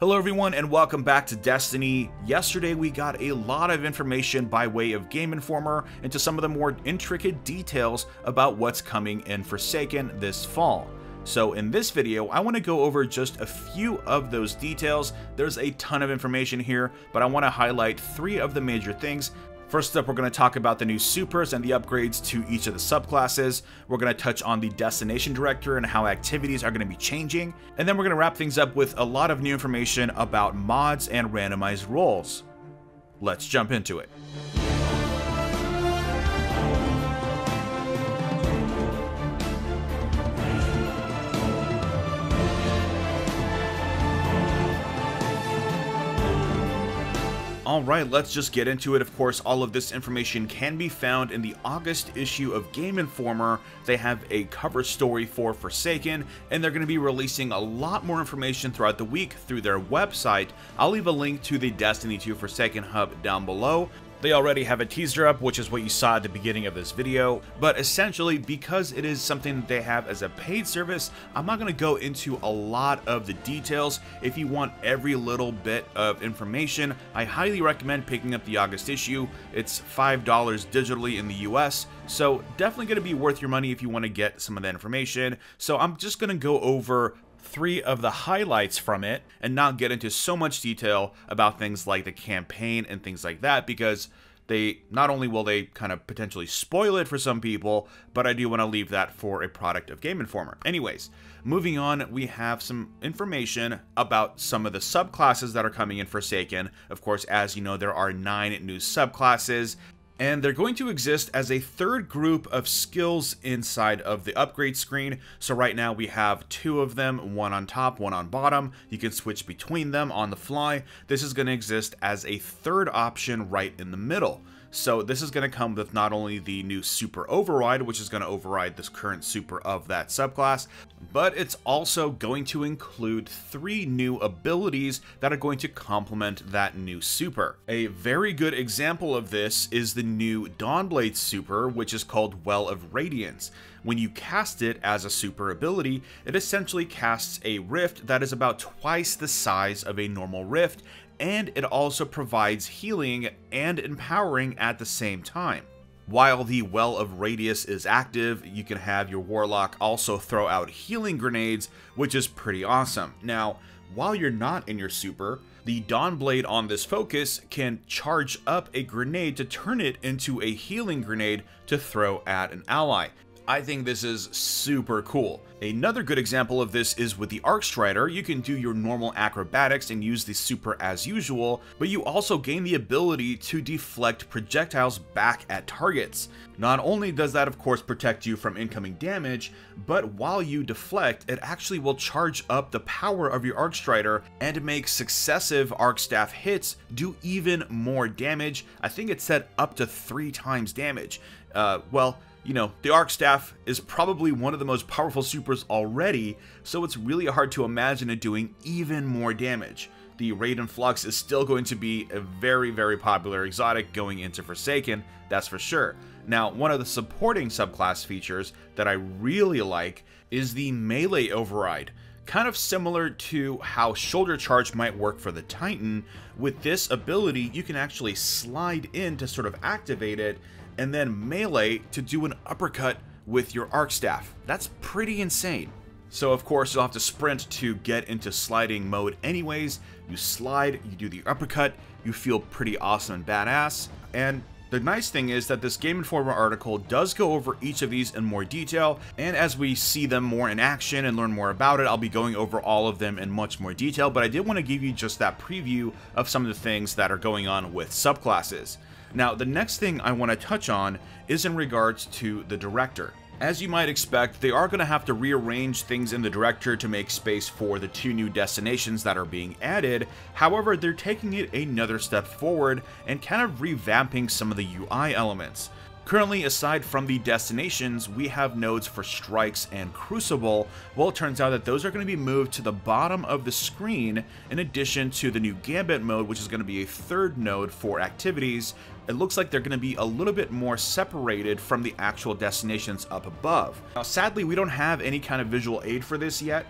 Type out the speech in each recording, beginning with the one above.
Hello everyone and welcome back to Destiny. Yesterday we got a lot of information by way of Game Informer into some of the more intricate details about what's coming in Forsaken this fall. So in this video, I want to go over just a few of those details. There's a ton of information here, but I want to highlight three of the major things. First up, we're going to talk about the new supers and the upgrades to each of the subclasses. We're going to touch on the destination director and how activities are going to be changing. And then we're going to wrap things up with a lot of new information about mods and randomized roles. Let's jump into it. Alright, let's just get into it. Of course, all of this information can be found in the August issue of Game Informer. They have a cover story for Forsaken, and they're going to be releasing a lot more information throughout the week through their website. I'll leave a link to the Destiny 2 Forsaken hub down below. They already have a teaser up, which is what you saw at the beginning of this video, but essentially because it is something that they have as a paid service, I'm not going to go into a lot of the details. If you want every little bit of information, I highly recommend picking up the August issue. It's $5 digitally in the US, so definitely going to be worth your money if you want to get some of that information. So I'm just going to go over three of the highlights from it and not get into so much detail about things like the campaign and things like that, because they not only will they kind of potentially spoil it for some people, but I do want to leave that for a product of Game Informer. Anyways, moving on, we have some information about some of the subclasses that are coming in Forsaken. Of course, as you know, there are 9 new subclasses, and they're going to exist as a third group of skills inside of the upgrade screen. So right now we have 2 of them, one on top, one on bottom. You can switch between them on the fly. This is going to exist as a third option right in the middle. So this is going to come with not only the new super override, which is going to override this current super of that subclass, but it's also going to include 3 new abilities that are going to complement that new super. A very good example of this is the new Dawnblade super, which is called Well of Radiance. When you cast it as a super ability, it essentially casts a rift that is about twice the size of a normal rift, and it also provides healing and empowering at the same time. While the Well of Radius is active, you can have your Warlock also throw out healing grenades, which is pretty awesome. Now, while you're not in your super, the Dawnblade on this focus can charge up a grenade to turn it into a healing grenade to throw at an ally. I think this is super cool. Another good example of this is with the Arcstrider. You can do your normal acrobatics and use the super as usual, but you also gain the ability to deflect projectiles back at targets. Not only does that of course protect you from incoming damage, but while you deflect, it actually will charge up the power of your Arcstrider and make successive Arcstaff hits do even more damage. I think it said up to 3 times damage. Well, you know, the Arcstaff is probably one of the most powerful supers already, so it's really hard to imagine it doing even more damage. The Raiden Flux is still going to be a very, very popular exotic going into Forsaken, that's for sure. Now, one of the supporting subclass features that I really like is the melee override. Kind of similar to how Shoulder Charge might work for the Titan, with this ability you can actually slide in to sort of activate it, and then melee to do an uppercut with your Arcstaff. That's pretty insane. So of course you'll have to sprint to get into sliding mode anyways. You slide, you do the uppercut, you feel pretty awesome and badass. And the nice thing is that this Game Informer article does go over each of these in more detail, and as we see them more in action and learn more about it, I'll be going over all of them in much more detail, but I did want to give you just that preview of some of the things that are going on with subclasses. Now, the next thing I want to touch on is in regards to the director. As you might expect, they are going to have to rearrange things in the director to make space for the 2 new destinations that are being added. However, they're taking it another step forward and kind of revamping some of the UI elements. Currently, aside from the destinations, we have nodes for Strikes and Crucible. Well, it turns out that those are going to be moved to the bottom of the screen, in addition to the new Gambit mode, which is going to be a third node for activities. It looks like they're going to be a little bit more separated from the actual destinations up above. Now, sadly, we don't have any kind of visual aid for this yet,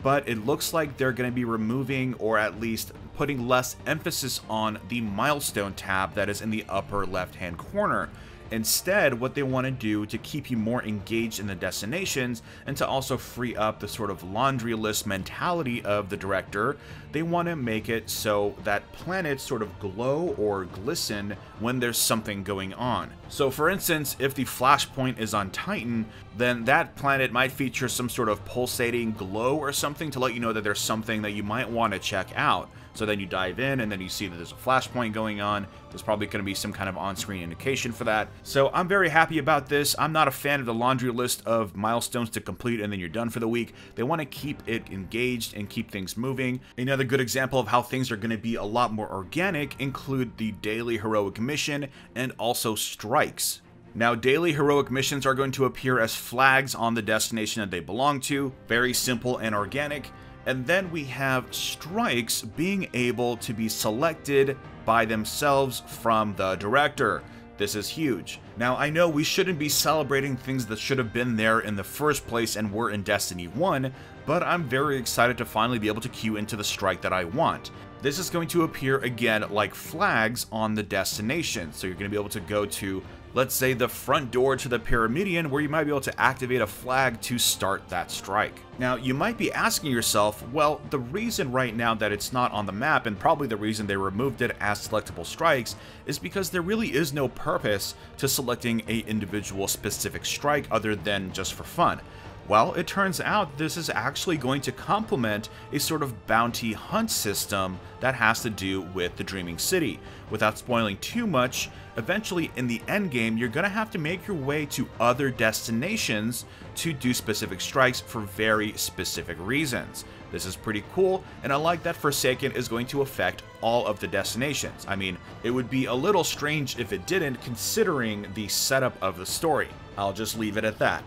but it looks like they're going to be removing, or at least putting less emphasis on, the milestone tab that is in the upper left-hand corner. Instead, what they want to do to keep you more engaged in the destinations and to also free up the sort of laundry list mentality of the director, they want to make it so that planets sort of glow or glisten when there's something going on. So for instance, if the flashpoint is on Titan, then that planet might feature some sort of pulsating glow or something to let you know that there's something that you might want to check out. So then you dive in and then you see that there's a flashpoint going on. There's probably going to be some kind of on-screen indication for that. So I'm very happy about this. I'm not a fan of the laundry list of milestones to complete and then you're done for the week. They want to keep it engaged and keep things moving. Another good example of how things are going to be a lot more organic include the daily heroic mission and also strikes. Now, daily heroic missions are going to appear as flags on the destination that they belong to. Very simple and organic. And then we have strikes being able to be selected by themselves from the director. This is huge. Now, I know we shouldn't be celebrating things that should have been there in the first place and were in Destiny 1, but I'm very excited to finally be able to queue into the strike that I want. This is going to appear again like flags on the destination. So you're going to be able to go to, let's say, the front door to the Pyramidion, where you might be able to activate a flag to start that strike. Now, you might be asking yourself, well, the reason right now that it's not on the map, and probably the reason they removed it as selectable strikes, is because there really is no purpose to selecting an individual specific strike other than just for fun. Well, it turns out this is actually going to complement a sort of bounty hunt system that has to do with the Dreaming City. Without spoiling too much, eventually in the endgame, you're going to have to make your way to other destinations to do specific strikes for very specific reasons. This is pretty cool, and I like that Forsaken is going to affect all of the destinations. I mean, it would be a little strange if it didn't, considering the setup of the story. I'll just leave it at that.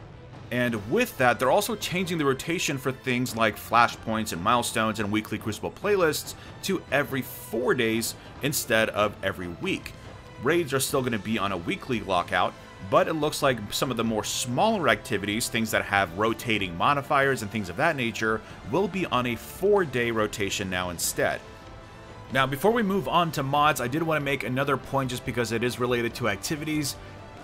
And with that, they're also changing the rotation for things like flashpoints and milestones and weekly Crucible playlists to every 4 days instead of every week. Raids are still going to be on a weekly lockout, but it looks like some of the more smaller activities, things that have rotating modifiers and things of that nature, will be on a 4-day rotation now instead. Now, before we move on to mods, I did want to make another point just because it is related to activities.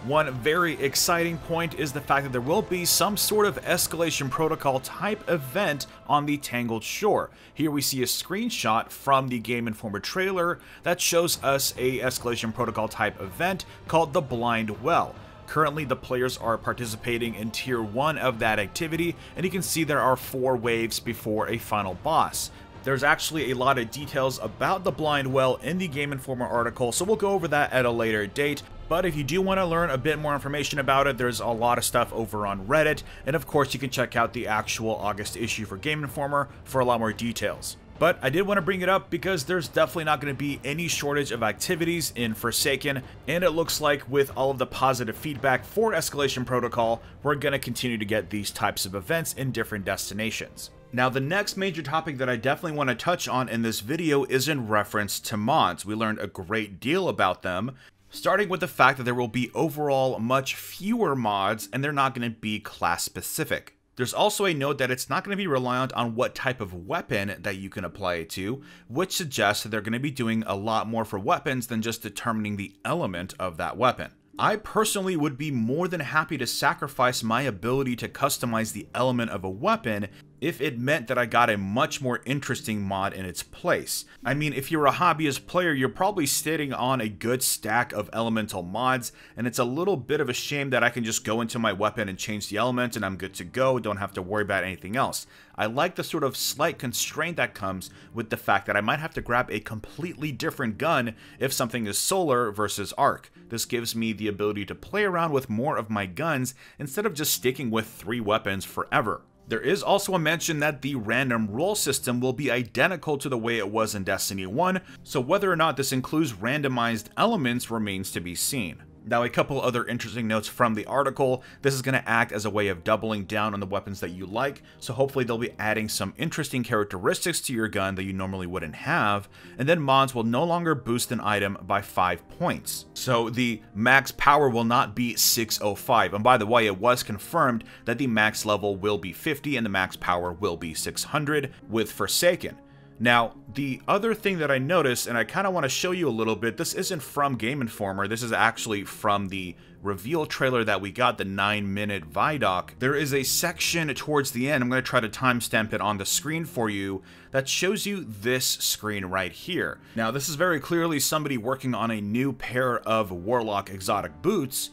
One very exciting point is the fact that there will be some sort of escalation protocol type event on the Tangled Shore. Here we see a screenshot from the Game Informer trailer that shows us a escalation protocol type event called the Blind Well. Currently, the players are participating in Tier 1 of that activity, and you can see there are 4 waves before a final boss. There's actually a lot of details about the Blind Well in the Game Informer article, so we'll go over that at a later date. But if you do want to learn a bit more information about it, there's a lot of stuff over on Reddit, and of course you can check out the actual August issue for Game Informer for a lot more details. But I did want to bring it up because there's definitely not going to be any shortage of activities in Forsaken, and it looks like with all of the positive feedback for Escalation Protocol, we're going to continue to get these types of events in different destinations. Now, the next major topic that I definitely want to touch on in this video is in reference to mods. We learned a great deal about them, starting with the fact that there will be overall much fewer mods and they're not going to be class specific. There's also a note that it's not going to be reliant on what type of weapon that you can apply it to, which suggests that they're going to be doing a lot more for weapons than just determining the element of that weapon. I personally would be more than happy to sacrifice my ability to customize the element of a weapon if it meant that I got a much more interesting mod in its place. I mean, if you're a hobbyist player, you're probably sitting on a good stack of elemental mods, and it's a little bit of a shame that I can just go into my weapon and change the element and I'm good to go, don't have to worry about anything else. I like the sort of slight constraint that comes with the fact that I might have to grab a completely different gun if something is solar versus arc. This gives me the ability to play around with more of my guns instead of just sticking with 3 weapons forever. There is also a mention that the random roll system will be identical to the way it was in Destiny 1, so whether or not this includes randomized elements remains to be seen. Now, a couple other interesting notes from the article. This is going to act as a way of doubling down on the weapons that you like, so hopefully they'll be adding some interesting characteristics to your gun that you normally wouldn't have, and then mods will no longer boost an item by 5 points. So the max power will not be 605, and by the way, it was confirmed that the max level will be 50 and the max power will be 600 with Forsaken. Now, the other thing that I noticed, and I kind of want to show you a little bit, this isn't from Game Informer, this is actually from the reveal trailer that we got, the 9-minute Vidoc. There is a section towards the end, I'm going to try to timestamp it on the screen for you, that shows you this screen right here. Now, this is very clearly somebody working on a new pair of Warlock exotic boots,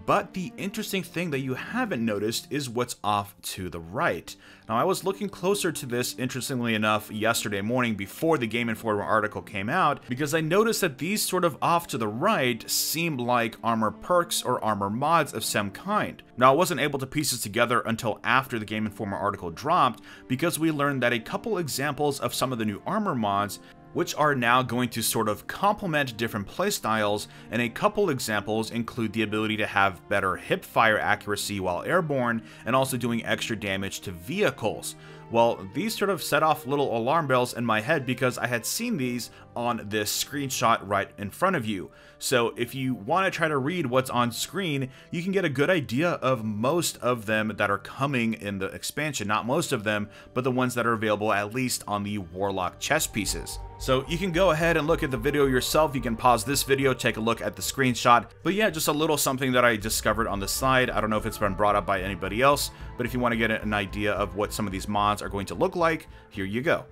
but the interesting thing that you haven't noticed is what's off to the right. Now, I was looking closer to this, interestingly enough, yesterday morning before the Game Informer article came out, because I noticed that these sort of off to the right seem like armor perks or armor mods of some kind. Now, I wasn't able to piece this together until after the Game Informer article dropped, because we learned that a couple examples of some of the new armor mods, which are now going to sort of complement different playstyles, and a couple examples include the ability to have better hip-fire accuracy while airborne, and also doing extra damage to vehicles. Well, these sort of set off little alarm bells in my head because I had seen these on this screenshot right in front of you. So if you want to try to read what's on screen, you can get a good idea of most of them that are coming in the expansion. Not most of them, but the ones that are available at least on the Warlock chest pieces. So you can go ahead and look at the video yourself. You can pause this video, take a look at the screenshot. But yeah, just a little something that I discovered on the side. I don't know if it's been brought up by anybody else, but if you want to get an idea of what some of these mods are going to look like, here you go.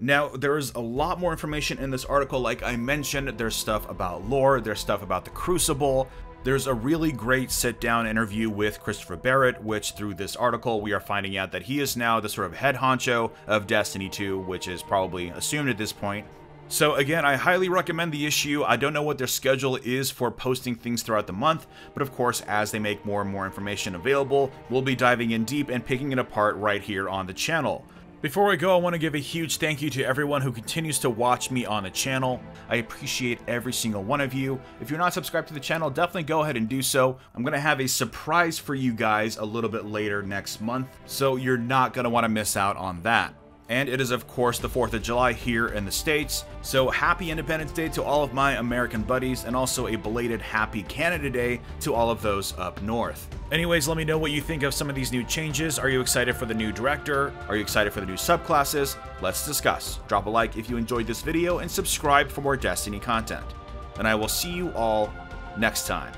Now, there's a lot more information in this article. Like I mentioned, there's stuff about lore, there's stuff about the Crucible. There's a really great sit-down interview with Christopher Barrett, which through this article we are finding out that he is now the sort of head honcho of Destiny 2, which is probably assumed at this point. So again, I highly recommend the issue. I don't know what their schedule is for posting things throughout the month, but of course, as they make more and more information available, we'll be diving in deep and picking it apart right here on the channel. Before we go, I want to give a huge thank you to everyone who continues to watch me on the channel. I appreciate every single one of you. If you're not subscribed to the channel, definitely go ahead and do so. I'm going to have a surprise for you guys a little bit later next month, so you're not going to want to miss out on that. And it is, of course, the 4th of July here in the States, so happy Independence Day to all of my American buddies, and also a belated happy Canada Day to all of those up north. Anyways, let me know what you think of some of these new changes. Are you excited for the new director? Are you excited for the new subclasses? Let's discuss. Drop a like if you enjoyed this video, and subscribe for more Destiny content. And I will see you all next time.